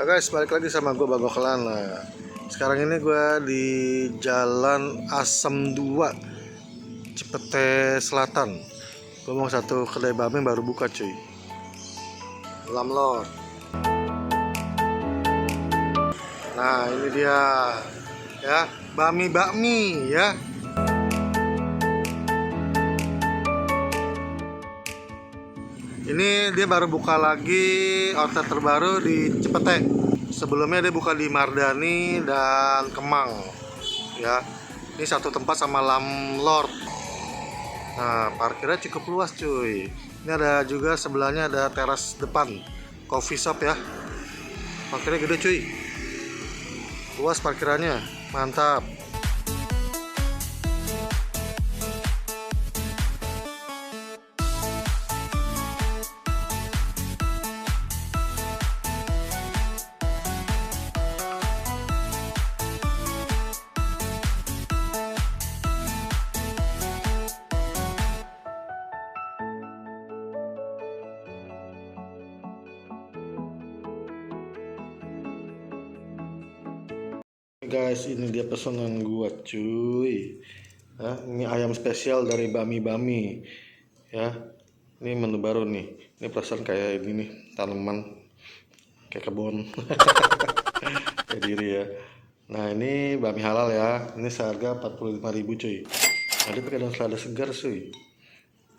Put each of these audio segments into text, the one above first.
Ya guys, balik lagi sama gue Bang Gokelan. Nah, sekarang ini gue di Jalan Asem 2, Cipete Selatan. Gue mau satu kedai bami baru buka cuy, Lamlor. Nah ini dia ya, bami ya. Ini dia baru buka lagi outlet terbaru di Cipete. Sebelumnya dia buka di Mardani dan Kemang. Ya, ini satu tempat sama Lamlord. Nah, parkirnya cukup luas cuy. Ini ada juga sebelahnya ada teras depan, coffee shop ya. Parkirnya gede cuy. Luas parkirannya, mantap. Guys, ini dia pesanan gua cuy ya, ini ayam spesial dari Bami ya. Ini menu baru nih, ini perasaan kayak ini nih, tanaman kayak kebun kayak diri ya. Nah ini Bami halal ya, ini seharga 45.000 cuy. Nah dia pakai daun selada segar cuy,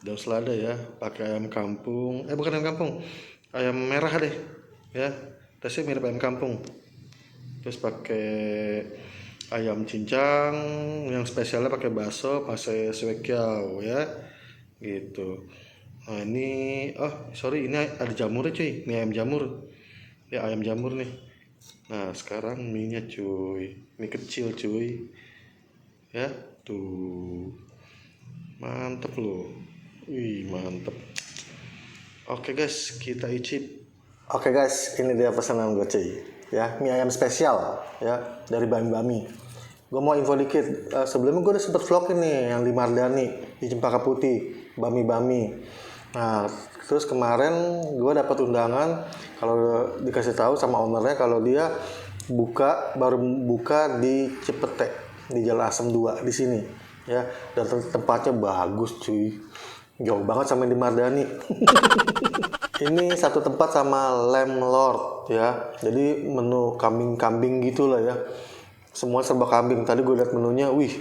daun selada ya, pakai ayam kampung, bukan ayam kampung, ayam merah deh ya, tasnya mirip ayam kampung. Terus pakai ayam cincang, yang spesialnya pakai bakso, pakai suekiao ya, gitu. Nah ini, sorry, ini ada jamurnya cuy, ini ayam jamur, ya ayam jamur nih. Nah sekarang mie-nya cuy, mie kecil cuy, ya tuh, mantep loh, wih mantep. Oke guys, kita icip. Oke guys, ini dia pesanan gue cuy. Ya, mie ayam spesial ya dari Bami. Gue mau info dikit. Sebelumnya gue udah sempet vlog ini yang di Mardani di Cempaka Putih, Bami. Nah, terus kemarin gue dapat undangan kalau dikasih tahu sama ownernya kalau dia baru buka di Cipete di Jalan Asem 2 di sini ya, dan tempatnya bagus cuy. Jauh banget sama di Mardani. Ini satu tempat sama Lamlord ya. Jadi menu kambing gitu lah ya. Semua serba kambing. Tadi gue liat menunya, wih,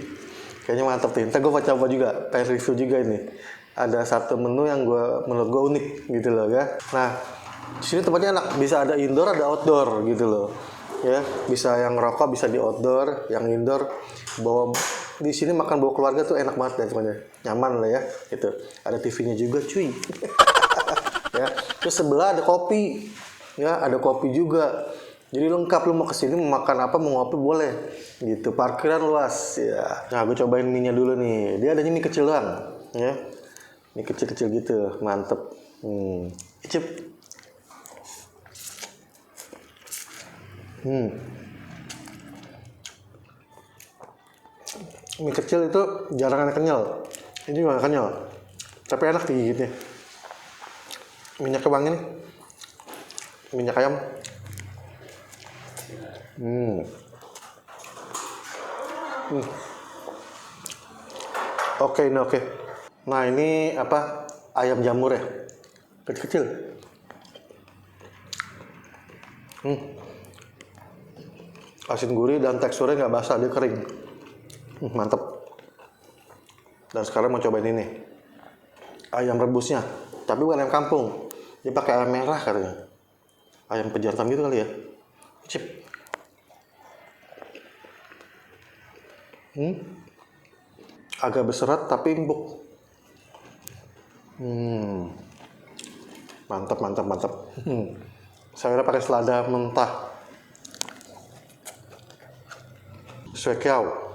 kayaknya mantep nih. Ntar gue mau coba juga, pengen review juga ini. Ada satu menu yang menurut gue unik gitu loh ya. Nah, di sini tempatnya enak. Bisa ada indoor, ada outdoor gitu loh. Ya, bisa yang rokok, bisa di outdoor, yang indoor. Di sini makan bawa keluarga tuh enak banget ya, semuanya. Nyaman lah ya. Gitu. Ada TV-nya juga, cuy. Ya, terus sebelah ada kopi ya, ada kopi juga, jadi lengkap. Lu mau kesini mau makan apa, mau ngopi boleh gitu, parkiran luas ya. Nah gue cobain mie nya dulu nih, dia adanya mie kecil doang ya, mie kecil gitu, mantep. Icip. Mie kecil itu jarang ada kenyal, ini juga kenyal tapi enak digigitnya. Minyaknya wangi nih, minyak ayam. Oke, ini oke. Nah ini apa, ayam jamur ya, kecil-kecil. Asin gurih dan teksturnya nggak basah, dia kering. Mantep. Dan sekarang mau cobain ini, ayam rebusnya, tapi bukan ayam kampung. Dia pakai ayam merah katanya, ayam pejantan gitu kali ya. Cip. Agak berserat tapi empuk. Mantap. Saya pakai selada mentah, suekiao.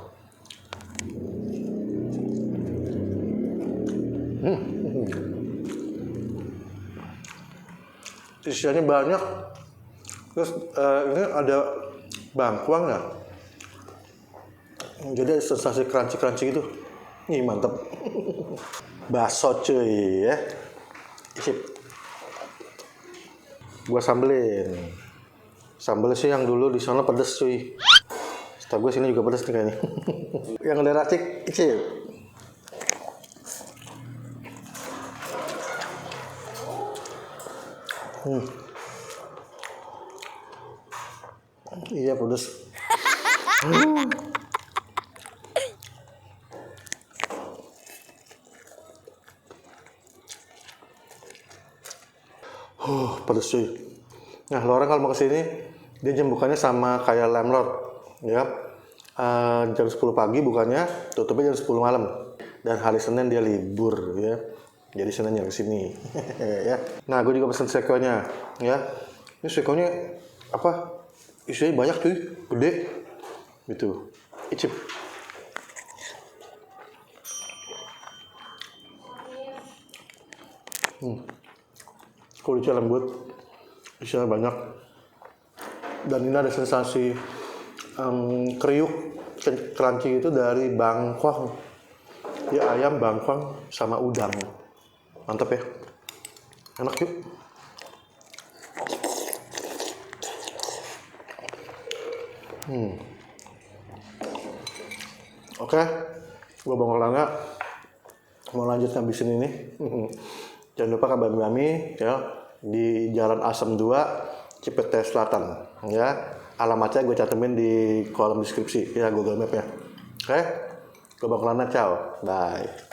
Isiannya banyak. Terus ini ada bangkuang ya, jadi ada sensasi crunchy gitu. Nih mantep. Bakso cuy ya. Icip. Gua sambelin. Sambal sih yang dulu di sana pedes cuy. Setahu gue sini juga pedes nih kayaknya. Yang ada racik kecil. Iya pedes. Pedes cuy. Nah, lo orang kalau mau kesini, dia jam bukannya sama kayak Lamlord, ya. Jam 10 pagi bukannya, tutupnya jam 10 malam. Dan hari Senin dia libur, ya. Jadi Senin yang kesini, ya. Nah, gue juga pesen sekonya, ya. Ini sekonya apa? Isinya banyak cuy, gede, gitu. Icip. Kulitnya lembut, isinya banyak, dan ini ada sensasi kriuk crunchy itu dari bangkwang, ya, ayam bangkwang sama udang. Mantap ya, enak yuk. Oke, gua Bang Olanga mau lanjut ngabisin ini. Jangan lupa kabarin kami ya di Jalan Asem 2 Cipete Selatan, ya. Alamatnya gue cantumin di kolom deskripsi ya, Google Map ya. Oke, gue Bang Olanga, ciao, bye.